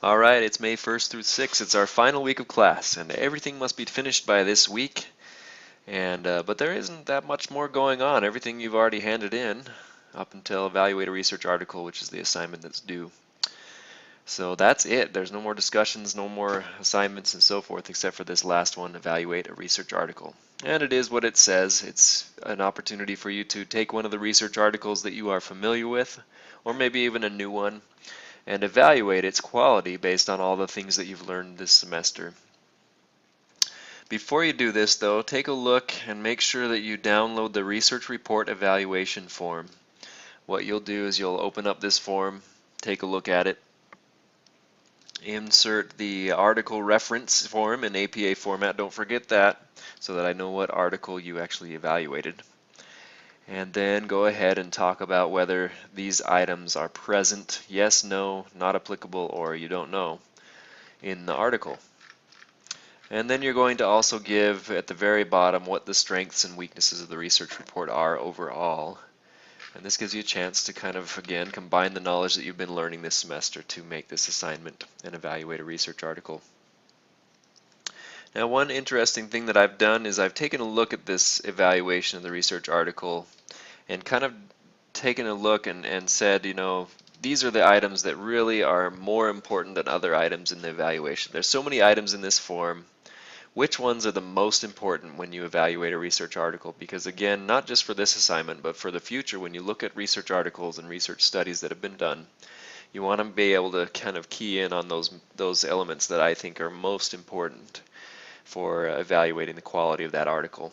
Alright, it's May 1st through 6th. It's our final week of class, and everything must be finished by this week. But there isn't that much more going on. Everything you've already handed in, up until evaluate a research article, which is the assignment that's due. So that's it. There's no more discussions, no more assignments and so forth, except for this last one, evaluate a research article. And it is what it says. It's an opportunity for you to take one of the research articles that you are familiar with, or maybe even a new one, and evaluate its quality based on all the things that you've learned this semester. Before you do this, though, take a look and make sure that you download the research report evaluation form. What you'll do is you'll open up this form, take a look at it, insert the article reference form in APA format, don't forget that, so that I know what article you actually evaluated. And then go ahead and talk about whether these items are present, yes, no, not applicable, or you don't know, in the article. And then you're going to also give at the very bottom what the strengths and weaknesses of the research report are overall. And this gives you a chance to kind of, again, combine the knowledge that you've been learning this semester to make this assignment and evaluate a research article. Now, one interesting thing that I've done is I've taken a look at this evaluation of the research article and kind of taken a look and said, you know, these are the items that really are more important than other items in the evaluation. There's so many items in this form. Which ones are the most important when you evaluate a research article? Because again, not just for this assignment, but for the future, when you look at research articles and research studies that have been done, you want to be able to kind of key in on those elements that I think are most important for evaluating the quality of that article.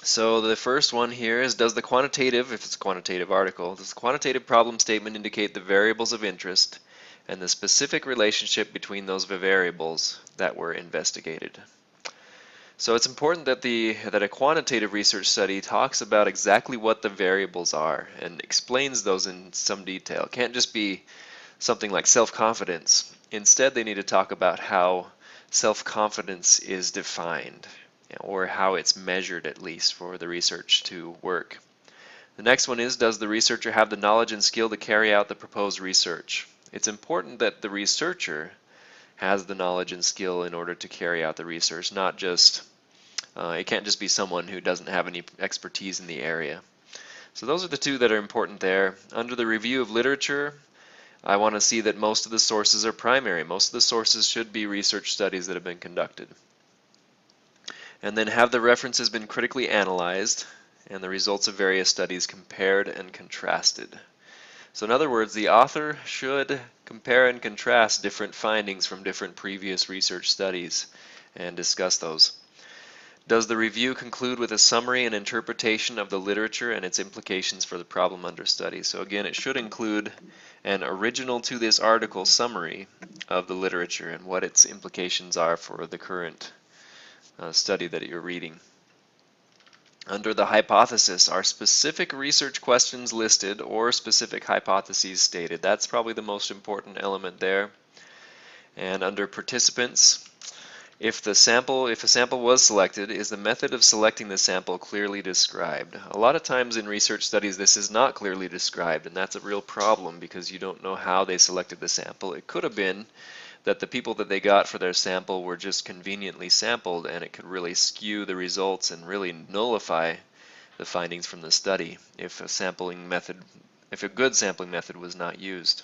So the first one here is, does the quantitative, if it's a quantitative article, does the quantitative problem statement indicate the variables of interest and the specific relationship between those variables that were investigated? So it's important that a quantitative research study talks about exactly what the variables are and explains those in some detail. It can't just be something like self-confidence. Instead, they need to talk about how self-confidence is defined, or how it's measured, at least, for the research to work. The next one is, does the researcher have the knowledge and skill to carry out the proposed research? It's important that the researcher has the knowledge and skill in order to carry out the research, not just, it can't just be someone who doesn't have any expertise in the area. So those are the two that are important there. Under the review of literature, I want to see that most of the sources are primary. Most of the sources should be research studies that have been conducted. And then, have the references been critically analyzed and the results of various studies compared and contrasted? So in other words, the author should compare and contrast different findings from different previous research studies and discuss those. Does the review conclude with a summary and interpretation of the literature and its implications for the problem under study? So again, it should include an original to this article summary of the literature and what its implications are for the current study that you're reading. Under the hypothesis, are specific research questions listed or specific hypotheses stated? That's probably the most important element there. And under participants, if a sample was selected, is the method of selecting the sample clearly described? A lot of times in research studies this is not clearly described, and that's a real problem because you don't know how they selected the sample. It could have been that the people that they got for their sample were just conveniently sampled, and it could really skew the results and really nullify the findings from the study if a good sampling method was not used.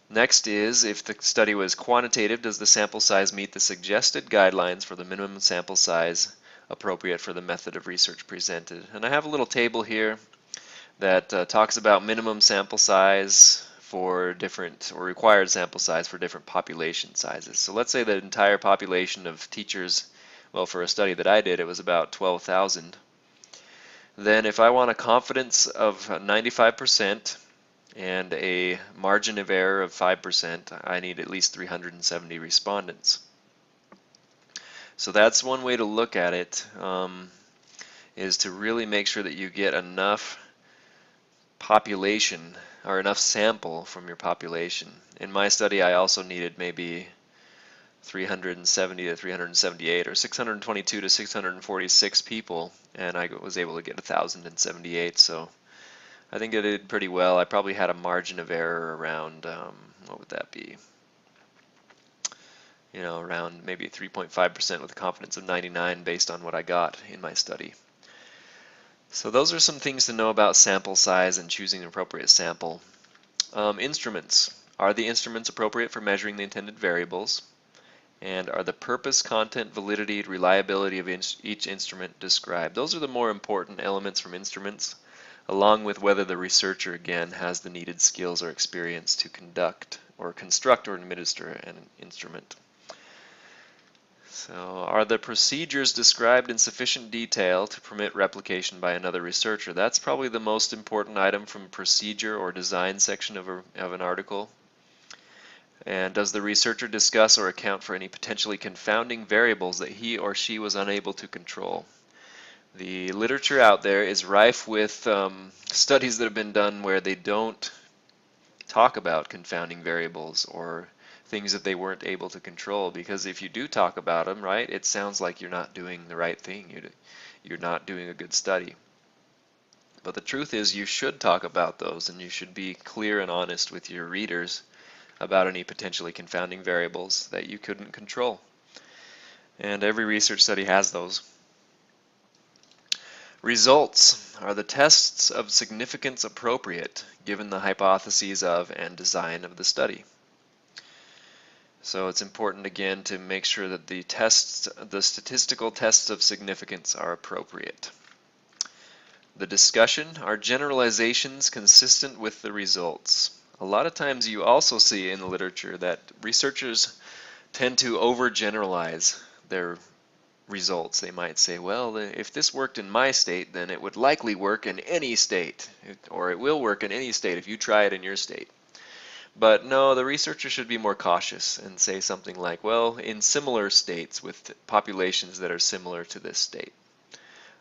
Next is, if the study was quantitative, does the sample size meet the suggested guidelines for the minimum sample size appropriate for the method of research presented? And I have a little table here that talks about minimum sample size for different, or required sample size for different population sizes. So let's say the entire population of teachers, well, for a study that I did, it was about 12,000. Then if I want a confidence of 95% and a margin of error of 5%, I need at least 370 respondents. So that's one way to look at it, is to really make sure that you get enough population or enough sample from your population. In my study, I also needed maybe 370 to 378 or 622 to 646 people, and I was able to get 1,078, so I think I did pretty well. I probably had a margin of error around what would that be? You know, around maybe 3.5% with a confidence of 99 based on what I got in my study. So those are some things to know about sample size and choosing an appropriate sample. Instruments. Are the instruments appropriate for measuring the intended variables? And are the purpose, content, validity, reliability of each instrument described? Those are the more important elements from instruments, along with whether the researcher, again, has the needed skills or experience to conduct or construct or administer an instrument. So, are the procedures described in sufficient detail to permit replication by another researcher? That's probably the most important item from procedure or design section of an article. And does the researcher discuss or account for any potentially confounding variables that he or she was unable to control? The literature out there is rife with studies that have been done where they don't talk about confounding variables or things that they weren't able to control, because if you do talk about them, right, it sounds like you're not doing the right thing. You're not doing a good study. But the truth is you should talk about those, and you should be clear and honest with your readers about any potentially confounding variables that you couldn't control. And every research study has those. Results. Are the tests of significance appropriate given the hypotheses of and design of the study? So it's important again to make sure that the statistical tests of significance are appropriate. The discussion. Are generalizations consistent with the results? A lot of times you also see in the literature that researchers tend to overgeneralize their results. They might say, well, if this worked in my state, then it would likely work in any state, or it will work in any state if you try it in your state. But no, the researcher should be more cautious and say something like, well, in similar states with populations that are similar to this state.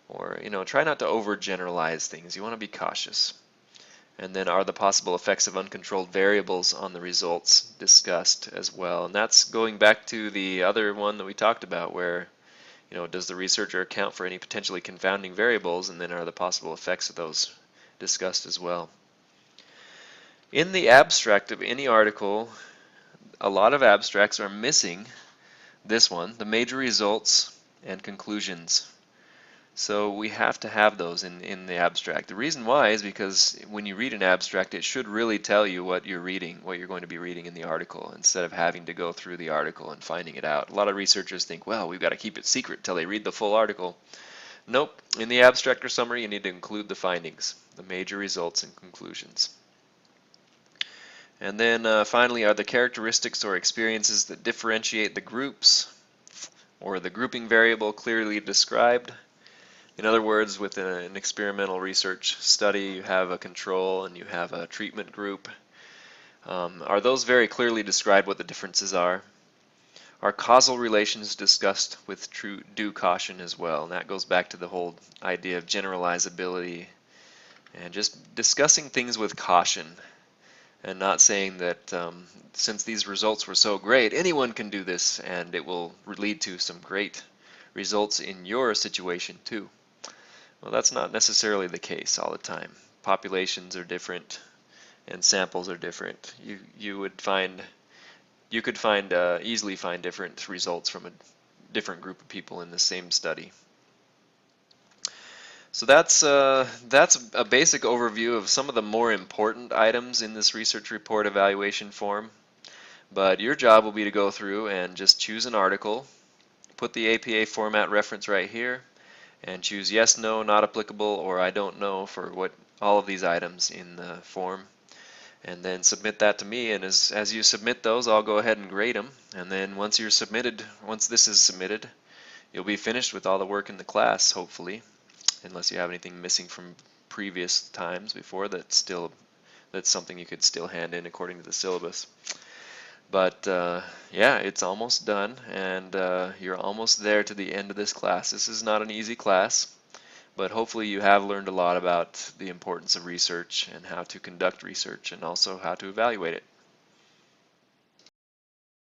Or, you know, try not to overgeneralize things. You want to be cautious. And then are the possible effects of uncontrolled variables on the results discussed as well? And that's going back to the other one that we talked about where, you know, does the researcher account for any potentially confounding variables, and then are the possible effects of those discussed as well? In the abstract of any article, a lot of abstracts are missing this one, the major results and conclusions. So we have to have those in the abstract. The reason why is because when you read an abstract, it should really tell you what you're reading, what you're going to be reading in the article, instead of having to go through the article and finding it out. A lot of researchers think, well, we've got to keep it secret till they read the full article. Nope. In the abstract or summary, you need to include the findings, the major results and conclusions. And then finally, are the characteristics or experiences that differentiate the groups or the grouping variable clearly described? In other words, with an experimental research study, you have a control and you have a treatment group. Are those very clearly described what the differences are? Are causal relations discussed with due caution as well? And that goes back to the whole idea of generalizability and just discussing things with caution. And not saying that since these results were so great, anyone can do this and it will lead to some great results in your situation too. Well, that's not necessarily the case all the time. Populations are different and samples are different. You could easily find different results from a different group of people in the same study. So that's a basic overview of some of the more important items in this research report evaluation form. But your job will be to go through and just choose an article, put the APA format reference right here, and choose yes, no, not applicable, or I don't know for all of these items in the form. And then submit that to me, and as you submit those, I'll go ahead and grade them. And then once this is submitted, you'll be finished with all the work in the class, hopefully. Unless you have anything missing from previous times before, that's something you could still hand in according to the syllabus. But yeah, it's almost done, and you're almost there to the end of this class. This is not an easy class, but hopefully you have learned a lot about the importance of research and how to conduct research and also how to evaluate it.